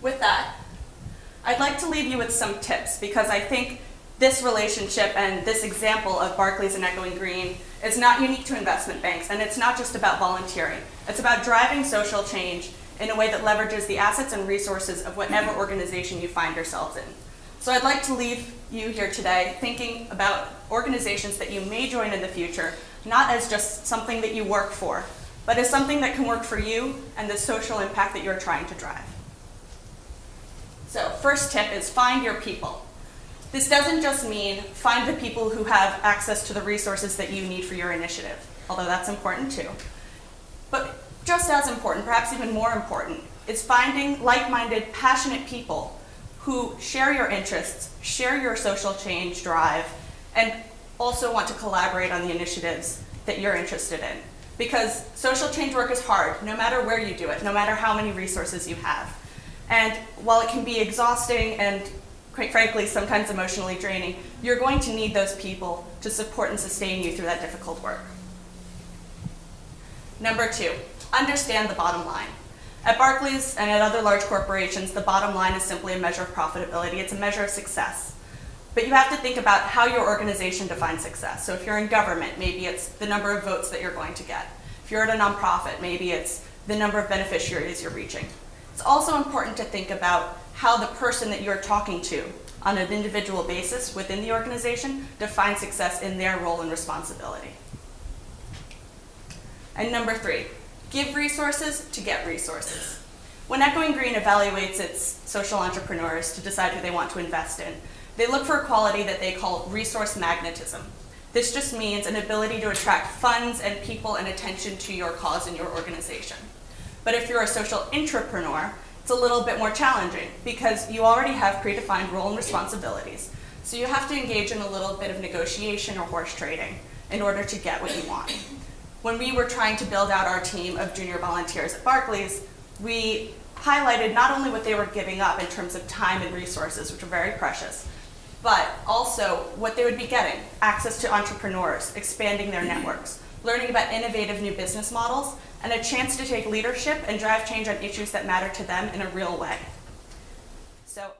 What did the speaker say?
With that, I'd like to leave you with some tips because I think this relationship and this example of Barclays and Echoing Green is not unique to investment banks, and it's not just about volunteering. It's about driving social change in a way that leverages the assets and resources of whatever organization you find yourselves in. So I'd like to leave you here today thinking about organizations that you may join in the future, not as just something that you work for, but as something that can work for you and the social impact that you're trying to drive. So first tip is find your people. This doesn't just mean find the people who have access to the resources that you need for your initiative, although that's important too. But just as important, perhaps even more important, is finding like-minded, passionate people who share your interests, share your social change drive, and also want to collaborate on the initiatives that you're interested in. Because social change work is hard, no matter where you do it, no matter how many resources you have. And while it can be exhausting and, quite frankly, sometimes emotionally draining, you're going to need those people to support and sustain you through that difficult work. Number 2, understand the bottom line. At Barclays and at other large corporations, the bottom line is simply a measure of profitability. It's a measure of success. But you have to think about how your organization defines success. So if you're in government, maybe it's the number of votes that you're going to get. If you're at a nonprofit, maybe it's the number of beneficiaries you're reaching. It's also important to think about how the person that you're talking to on an individual basis within the organization defines success in their role and responsibility. And number 3, give resources to get resources. When Echoing Green evaluates its social entrepreneurs to decide who they want to invest in, they look for a quality that they call resource magnetism. This just means an ability to attract funds and people and attention to your cause and your organization. But if you're a social intrapreneur, it's a little bit more challenging because you already have predefined role and responsibilities. So you have to engage in a little bit of negotiation or horse trading in order to get what you want. When we were trying to build out our team of junior volunteers at Barclays, we highlighted not only what they were giving up in terms of time and resources, which are very precious, but also what they would be getting: access to entrepreneurs, expanding their networks, learning about innovative new business models, and a chance to take leadership and drive change on issues that matter to them in a real way. So